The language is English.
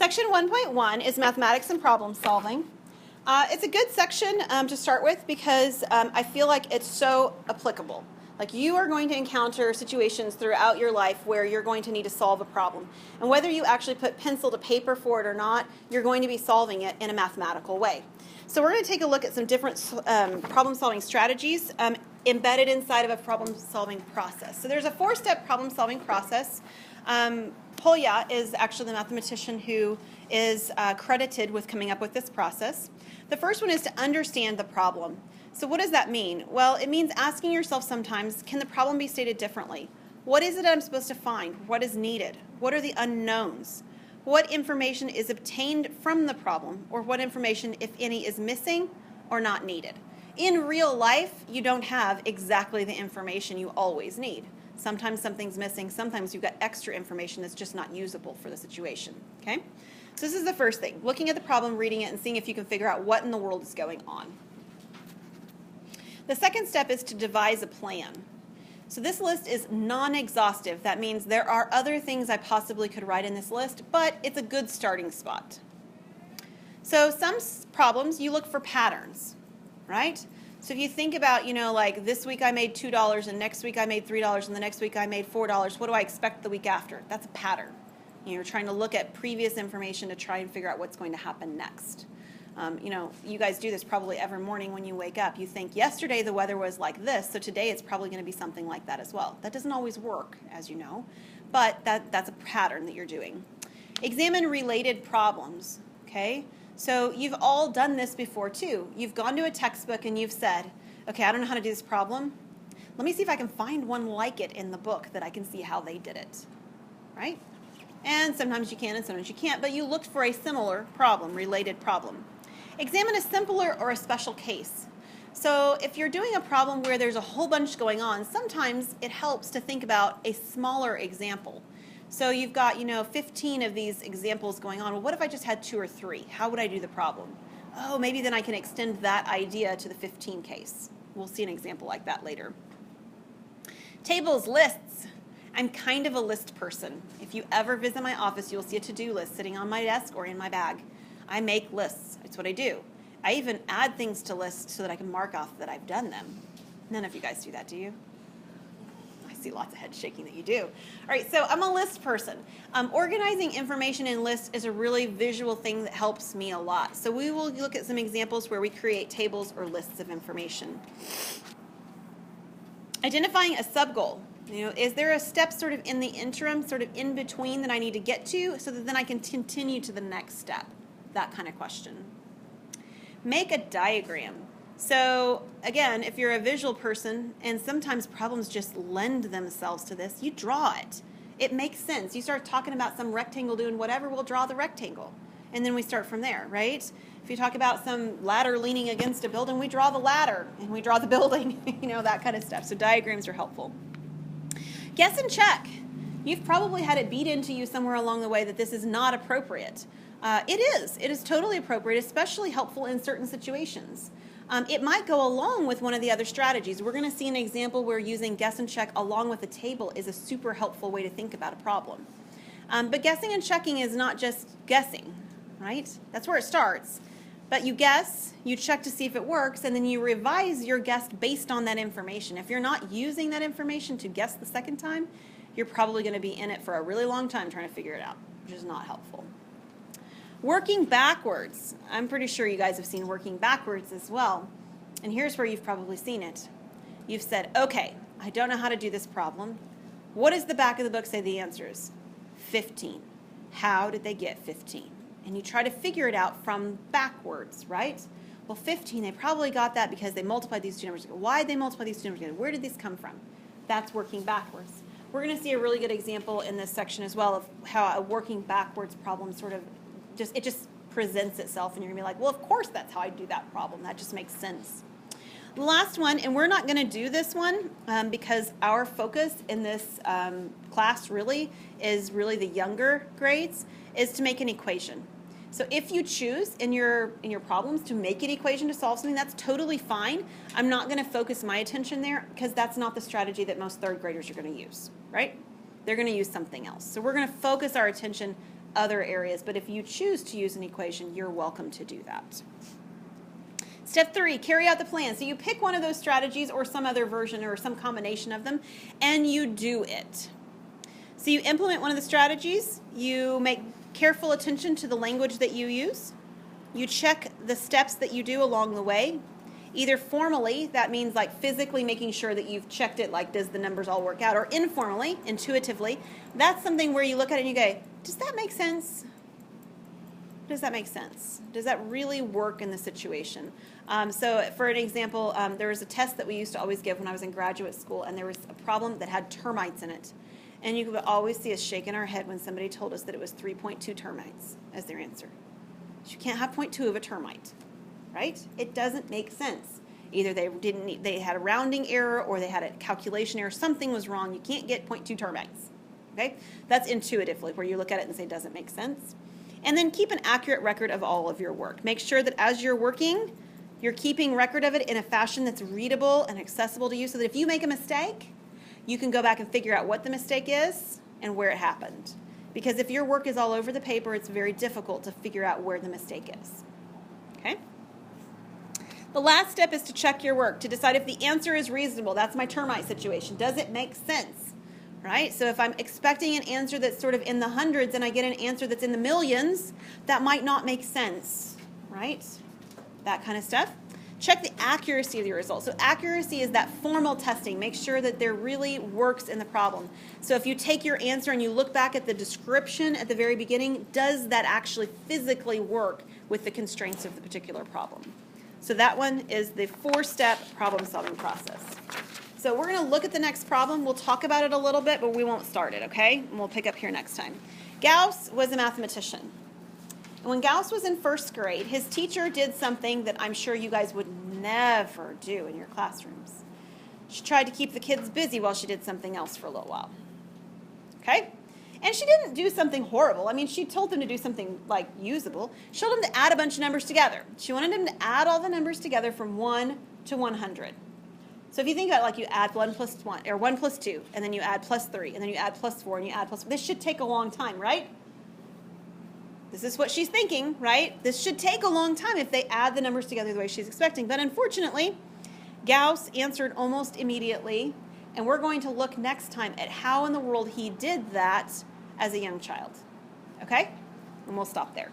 Section 1.1 is mathematics and problem solving. It's a good section to start with because I feel like it's so applicable. Like you are going to encounter situations throughout your life where you're going to need to solve a problem. And whether you actually put pencil to paper for it or not, you're going to be solving it in a mathematical way. So we're going to take a look at some different problem-solving strategies embedded inside of a problem-solving process. So there's a 4-step problem-solving process. Polya is actually the mathematician who is credited with coming up with this process. The first one is to understand the problem. So what does that mean? Well, it means asking yourself sometimes, can the problem be stated differently? What is it I'm supposed to find? What is needed? What are the unknowns? What information is obtained from the problem? Or what information, if any, is missing or not needed? In real life, you don't have exactly the information you always need. Sometimes something's missing. Sometimes you've got extra information that's just not usable for the situation. Okay? So this is the first thing. Looking at the problem, reading it, and seeing if you can figure out what in the world is going on. The second step is to devise a plan. So this list is non-exhaustive. That means there are other things I possibly could write in this list, but it's a good starting spot. So some problems, you look for patterns, right? So if you think about, like this week I made $2 and next week I made $3 and the next week I made $4, what do I expect the week after? That's a pattern. You're trying to look at previous information to try and figure out what's going to happen next. You guys do this probably every morning when you wake up. You think yesterday the weather was like this, so today it's probably going to be something like that as well. That doesn't always work, as you know, but that's a pattern that you're doing. Examine related problems, okay? So you've all done this before too. You've gone to a textbook and you've said, okay, I don't know how to do this problem. Let me see if I can find one like it in the book that I can see how they did it, right? And sometimes you can and sometimes you can't, but you looked for a similar problem, related problem. Examine a simpler or a special case. So if you're doing a problem where there's a whole bunch going on, sometimes it helps to think about a smaller example. So you've got, 15 of these examples going on. Well, what if I just had 2 or 3? How would I do the problem? Oh, maybe then I can extend that idea to the 15 case. We'll see an example like that later. Tables, lists. I'm kind of a list person. If you ever visit my office, you'll see a to-do list sitting on my desk or in my bag. I make lists. It's what I do. I even add things to lists so that I can mark off that I've done them. None of you guys do that, do you? I see lots of heads shaking that you do. All right, so I'm a list person. Organizing information in lists is a really visual thing that helps me a lot. So we will look at some examples where we create tables or lists of information. Identifying a subgoal. Is there a step sort of in the interim, sort of in between that I need to get to so that then I can continue to the next step? That kind of question. Make a diagram. So again, if you're a visual person, and sometimes problems just lend themselves to this, you draw it. It makes sense. You start talking about some rectangle doing whatever, we'll draw the rectangle. And then we start from there, right? If you talk about some ladder leaning against a building, we draw the ladder and we draw the building, that kind of stuff. So diagrams are helpful. Guess and check. You've probably had it beat into you somewhere along the way that this is not appropriate. It is. It is totally appropriate, especially helpful in certain situations. It might go along with one of the other strategies. We're going to see an example where using guess and check along with a table is a super helpful way to think about a problem. But guessing and checking is not just guessing, right? That's where it starts. But you guess, you check to see if it works, and then you revise your guess based on that information. If you're not using that information to guess the second time, you're probably going to be in it for a really long time trying to figure it out, which is not helpful. Working backwards. I'm pretty sure you guys have seen working backwards as well. And here's where you've probably seen it. You've said, okay, I don't know how to do this problem. What does the back of the book say the answer is? 15. How did they get 15? And you try to figure it out from backwards, right? Well, 15, they probably got that because they multiplied these two numbers together. Why did they multiply these two numbers together? Where did this come from? That's working backwards. We're going to see a really good example in this section as well of how a working backwards problem sort of just presents itself, and you're going to be like, well, of course that's how I do that problem. That just makes sense. The last one, and we're not going to do this one because our focus in this class really is the younger grades, is to make an equation. So if you choose in your problems to make an equation to solve something, that's totally fine. I'm not going to focus my attention there because that's not the strategy that most third graders are going to use, right? They're going to use something else. So we're going to focus our attention other areas. But if you choose to use an equation, you're welcome to do that. Step 3, carry out the plan. So you pick one of those strategies or some other version or some combination of them, and you do it. So you implement one of the strategies, you make careful attention to the language that you use, you check the steps that you do along the way, either formally, that means like physically making sure that you've checked it, like does the numbers all work out, or informally, intuitively. That's something where you look at it and you go, does that make sense? Does that make sense? Does that really work in the situation? So for an example, there was a test that we used to always give when I was in graduate school, and there was a problem that had termites in it. And you could always see us shaking our head when somebody told us that it was 3.2 termites as their answer. You can't have 0.2 of a termite, right? It doesn't make sense. Either they had a rounding error or they had a calculation error. Something was wrong. You can't get 0.2 termites, okay? That's intuitively where you look at it and say, does it make sense? And then keep an accurate record of all of your work. Make sure that as you're working, you're keeping record of it in a fashion that's readable and accessible to you so that if you make a mistake, you can go back and figure out what the mistake is and where it happened. Because if your work is all over the paper, it's very difficult to figure out where the mistake is. Okay? The last step is to check your work, to decide if the answer is reasonable. That's my termite situation. Does it make sense? Right? So if I'm expecting an answer that's sort of in the hundreds and I get an answer that's in the millions, that might not make sense. Right? That kind of stuff. Check the accuracy of your results. So accuracy is that formal testing. Make sure that there really works in the problem. So if you take your answer and you look back at the description at the very beginning, does that actually physically work with the constraints of the particular problem? So that one is the 4-step problem-solving process. So we're going to look at the next problem. We'll talk about it a little bit, but we won't start it, okay? And we'll pick up here next time. Gauss was a mathematician. And when Gauss was in 1st grade, his teacher did something that I'm sure you guys would never do in your classrooms. She tried to keep the kids busy while she did something else for a little while. Okay? And she didn't do something horrible. I mean, she told them to do something, like, usable. She told them to add a bunch of numbers together. She wanted them to add all the numbers together from 1 to 100. So if you think about it, like you add 1 plus 1, or 1 plus 2, and then you add plus 3, and then you add plus 4, and you add plus 4. This should take a long time, right? This is what she's thinking, right? This should take a long time if they add the numbers together the way she's expecting. But unfortunately, Gauss answered almost immediately, and we're going to look next time at how in the world he did that as a young child. Okay? And we'll stop there.